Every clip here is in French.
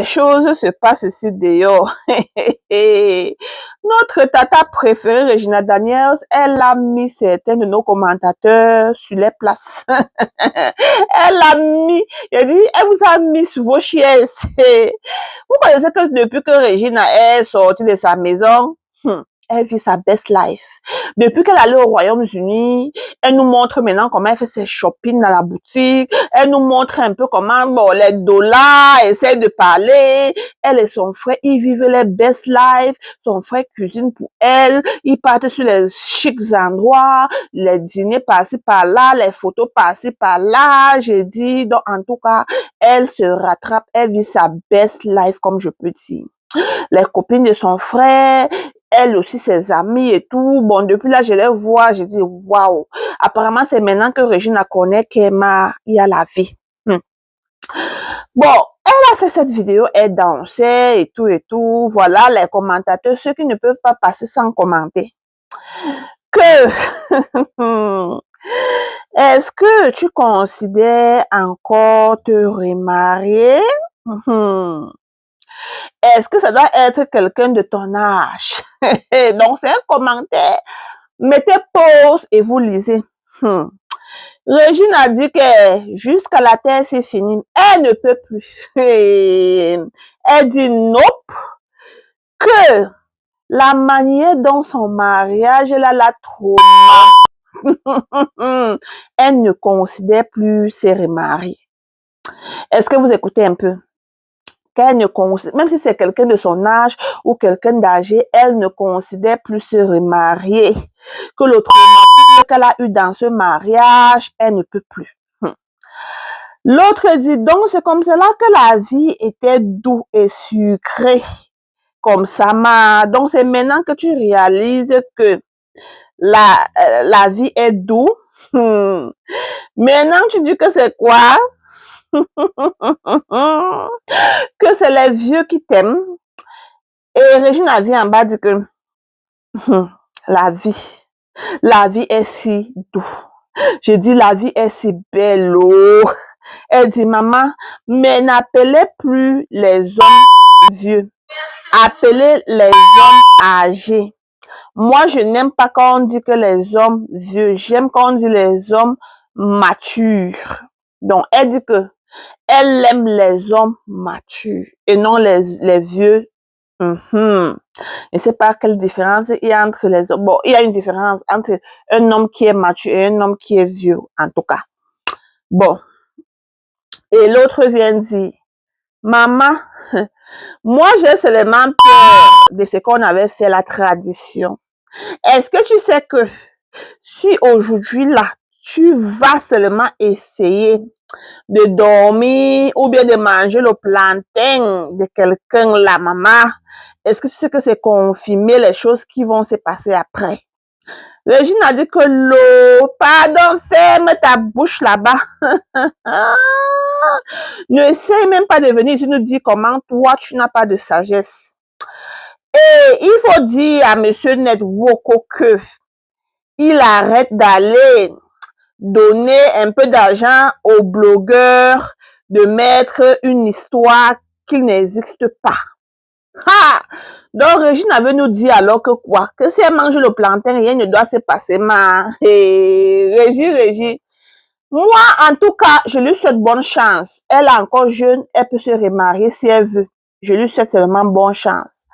les choses se passent ici dehors. Notre tata préférée, Regina Daniels, elle a mis certains de nos commentateurs sur les places. Elle a mis, elle dit, elle vous a mis sur vos chaises. Vous connaissez que depuis que Regina est sortie de sa maison, elle vit sa best life. Depuis qu'elle est allée au Royaume-Uni, elle nous montre maintenant comment elle fait ses shopping dans la boutique. Elle nous montre un peu comment, bon, les dollars essaient de parler. Elle et son frère, ils vivent les best life. Son frère cuisine pour elle. Ils partent sur les chics endroits, les dîners par-ci par-là, les photos par-ci par-là. J'ai dit, donc, en tout cas, elle se rattrape. Elle vit sa best life, comme je peux dire. Les copines de son frère, elle aussi, ses amis et tout. Bon, depuis là, je les vois, je dis, waouh. Apparemment, c'est maintenant que Regina connaît qu'Emma, il y a la vie. Bon, elle a fait cette vidéo, elle dansait et tout. Voilà, les commentateurs, ceux qui ne peuvent pas passer sans commenter. Que, est-ce que tu considères encore te remarier? Est-ce que ça doit être quelqu'un de ton âge? Donc, c'est un commentaire. Mettez pause et vous lisez. Régine a dit que jusqu'à la terre, c'est fini. Elle ne peut plus. Elle dit nope. Que la manière dont son mariage, elle a la trauma. Elle ne considère plus se remarier. Est-ce que vous écoutez un peu? Qu'elle ne considère, même si c'est quelqu'un de son âge ou quelqu'un d'âgé, elle ne considère plus se remarier. Que le traumatisme qu'elle a eu dans ce mariage, elle ne peut plus. L'autre dit donc, c'est comme cela que la vie était douce et sucrée. Comme ça, donc c'est maintenant que tu réalises que la vie est douce. Maintenant, tu dis que c'est quoi? Que c'est les vieux qui t'aiment. Et Régine a vu en bas dit que la vie est si douce. Je dis la vie est si belle. Oh. Elle dit maman, mais n'appelez plus les hommes vieux. Appelez les hommes âgés. Moi, je n'aime pas quand on dit que les hommes vieux. J'aime quand on dit les hommes matures. Donc, elle dit que elle aime les hommes matures et non les vieux. Je ne sais pas quelle différence il y a entre les hommes. Bon, il y a une différence entre un homme qui est mature et un homme qui est vieux, en tout cas. Bon. Et l'autre vient dire, maman, moi j'ai seulement peur de ce qu'on avait fait la tradition. Est-ce que tu sais que si aujourd'hui là, tu vas seulement essayer de dormir ou bien de manger le plantain de quelqu'un, la maman, est-ce que tu sais que c'est confirmer les choses qui vont se passer après? Régine a dit que l'eau, pardon, ferme ta bouche là-bas. Ne essaye même pas de venir, tu nous dis comment toi, tu n'as pas de sagesse. Et il faut dire à monsieur Netwoko que il arrête d'aller donner un peu d'argent aux blogueurs de mettre une histoire qui n'existe pas. Ha! Donc, Régine avait nous dit alors que quoi? Que si elle mange le plantain, rien ne doit se passer, Régie. Moi, en tout cas, je lui souhaite bonne chance. Elle est encore jeune, elle peut se remarier si elle veut. Je lui souhaite vraiment bonne chance.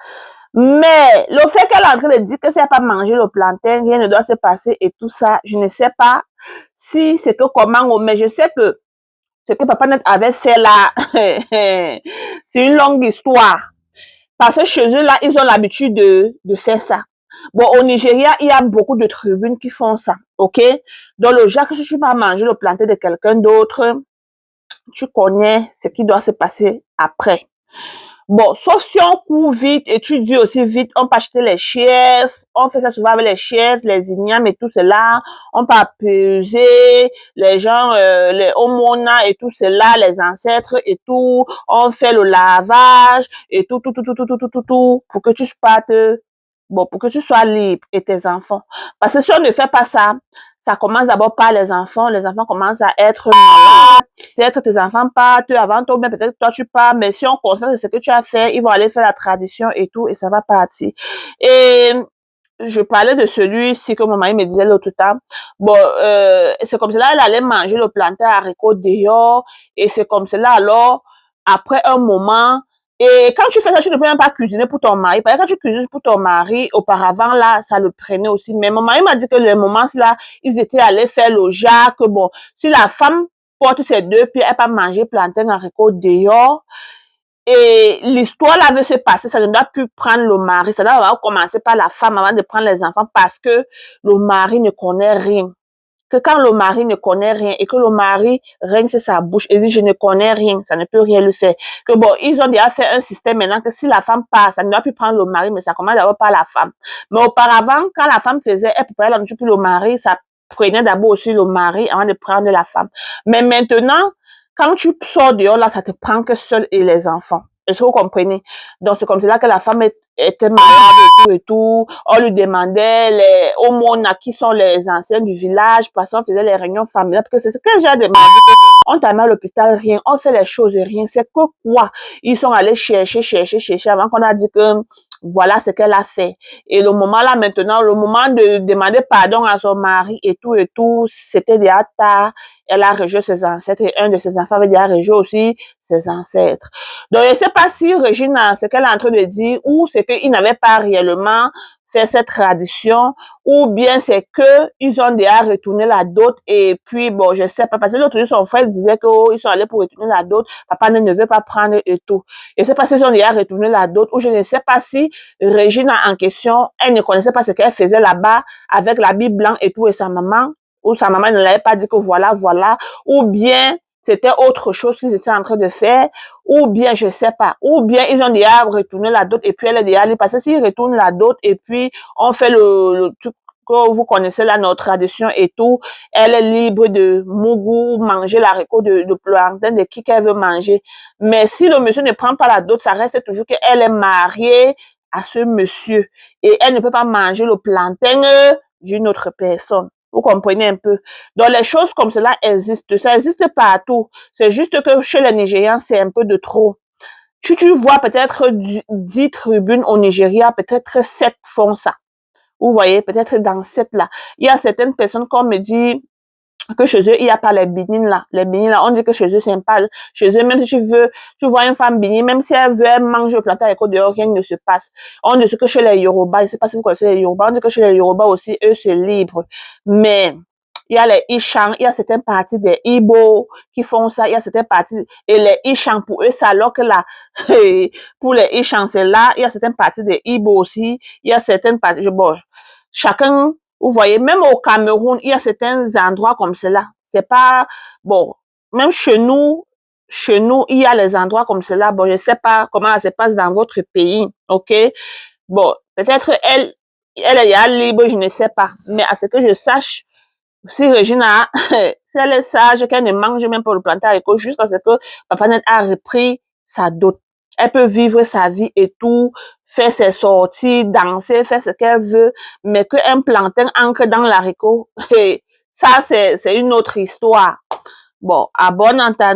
Mais le fait qu'elle est en train de dire que si elle n'a pas mangé le plantain, rien ne doit se passer et tout ça, je ne sais pas si c'est que comment, mais je sais que ce que Papa Net avait fait là, c'est une longue histoire. Parce que chez eux, là, ils ont l'habitude de faire ça. Bon, au Nigeria, il y a beaucoup de tribunes qui font ça, ok? Donc, le jour que si tu vas manger le plantain de quelqu'un d'autre, tu connais ce qui doit se passer après. Bon, sauf si on court vite et tu dis aussi vite, on peut acheter les chefs, on fait ça souvent avec les chefs, les ignames et tout cela, on peut apaiser les gens, les homona et tout cela, les ancêtres et tout, on fait le lavage et tout, pour que tu partes, bon, pour que tu sois libre et tes enfants. Parce que si on ne fait pas ça, ça commence d'abord par les enfants commencent à être malades, peut-être tes enfants partent avant toi, mais peut-être toi tu pars, mais si on constate ce que tu as fait, ils vont aller faire la tradition et tout, et ça va partir. Et je parlais de celui-ci que mon mari me disait l'autre temps. Bon, c'est comme cela, elle allait manger le plantain haricot dehors, et c'est comme cela, alors, après un moment, et quand tu fais ça, tu ne peux même pas cuisiner pour ton mari. Parce que quand tu cuisines pour ton mari, auparavant, là, ça le prenait aussi. Mais mon mari m'a dit que le moment là, ils étaient allés faire le jar, que bon, si la femme porte ses 2 pieds, elle peut manger plantain haricot dehors. Et l'histoire là veut se passer, ça ne doit plus prendre le mari, ça doit commencer par la femme avant de prendre les enfants parce que le mari ne connaît rien. Que quand le mari ne connaît rien et que le mari règne sur sa bouche et dit je ne connais rien, ça ne peut rien lui faire. Que bon, ils ont déjà fait un système maintenant que si la femme part, ça ne doit plus prendre le mari, mais ça commence d'abord par la femme. Mais auparavant, quand la femme faisait, elle préparait la nourriture pour le mari, ça prenait d'abord aussi le mari avant de prendre la femme. Mais maintenant, quand tu sors dehors, là, ça te prend que seul et les enfants. Est-ce que vous comprenez? Donc, c'est comme cela que la femme était malade et tout. On lui demandait au monde à qui sont les anciens du village, parce qu'on faisait les réunions familiales. Parce que c'est ce que j'ai demandé. On t'a mis à l'hôpital, rien. On fait les choses, rien. C'est que quoi? Ils sont allés chercher avant qu'on a dit que voilà ce qu'elle a fait. Et le moment là, maintenant, le moment de demander pardon à son mari et tout, c'était déjà tard. Elle a rejeté ses ancêtres et un de ses enfants avait déjà rejeté aussi ses ancêtres. Donc, je ne sais pas si Regina, ce qu'elle est en train de dire, ou c'est qu'ils n'avaient pas réellement fait cette tradition, ou bien c'est que ils ont déjà retourné la dot et puis bon, je sais pas, parce que l'autre jour, son frère disait qu'ils sont allés pour retourner la dot, papa ne veut pas prendre et tout. Je ne sais pas s'ils ont déjà retourné la dot, ou je ne sais pas si Regina en question, elle ne connaissait pas ce qu'elle faisait là-bas avec la Bible blanche et tout, et sa maman, ou sa maman ne l'avait pas dit que voilà, ou bien c'était autre chose qu'ils étaient en train de faire, ou bien, je sais pas, ou bien ils ont déjà retourné la dot et puis elle est déjà allée, parce que s'ils retournent la dot et puis on fait le truc que vous connaissez là, notre tradition et tout, elle est libre de mougou, manger l'haricot de plantain, de qui qu'elle veut manger. Mais si le monsieur ne prend pas la dot, ça reste toujours qu'elle est mariée à ce monsieur et elle ne peut pas manger le plantain d'une autre personne. Vous comprenez un peu? Donc, les choses comme cela existent. Ça existe partout. C'est juste que chez les Nigérians, c'est un peu de trop. Tu vois peut-être 10 tribunes au Nigeria, peut-être 7 font ça. Vous voyez, peut-être dans 7 là. Il y a certaines personnes qu'on me dit que chez eux, il n'y a pas les bénines là. Les bénines là, on dit que chez eux, c'est pas. Chez eux, même si tu vois une femme bénine, même si elle veut, elle mange au plantain avec dehors, rien ne se passe. On dit que chez les Yoruba, je ne sais pas si vous connaissez les Yoruba, on dit que chez les Yoruba aussi, eux, c'est libre. Mais, il y a les Ishang, il y a certaines parties des Igbo qui font ça, il y a certaines parties, et les Ishang, pour eux, c'est alors que là, pour les Ishang, c'est là, il y a certaines parties des Igbo aussi, il y a certaines parties, bon, chacun, vous voyez, même au Cameroun, il y a certains endroits comme cela. C'est pas, bon, même chez nous, il y a les endroits comme cela. Bon, je sais pas comment ça se passe dans votre pays, ok? Bon, peut-être elle est libre, je ne sais pas. Mais à ce que je sache, si Regina, si elle est sage, qu'elle ne mange même pas le plantain haricot, jusqu'à ce que Papa Net a repris sa dot. Elle peut vivre sa vie et tout, faire ses sorties, danser, faire ce qu'elle veut, mais qu'un plantain ancre dans l'haricot, ça c'est une autre histoire. Bon, à bon entendeur.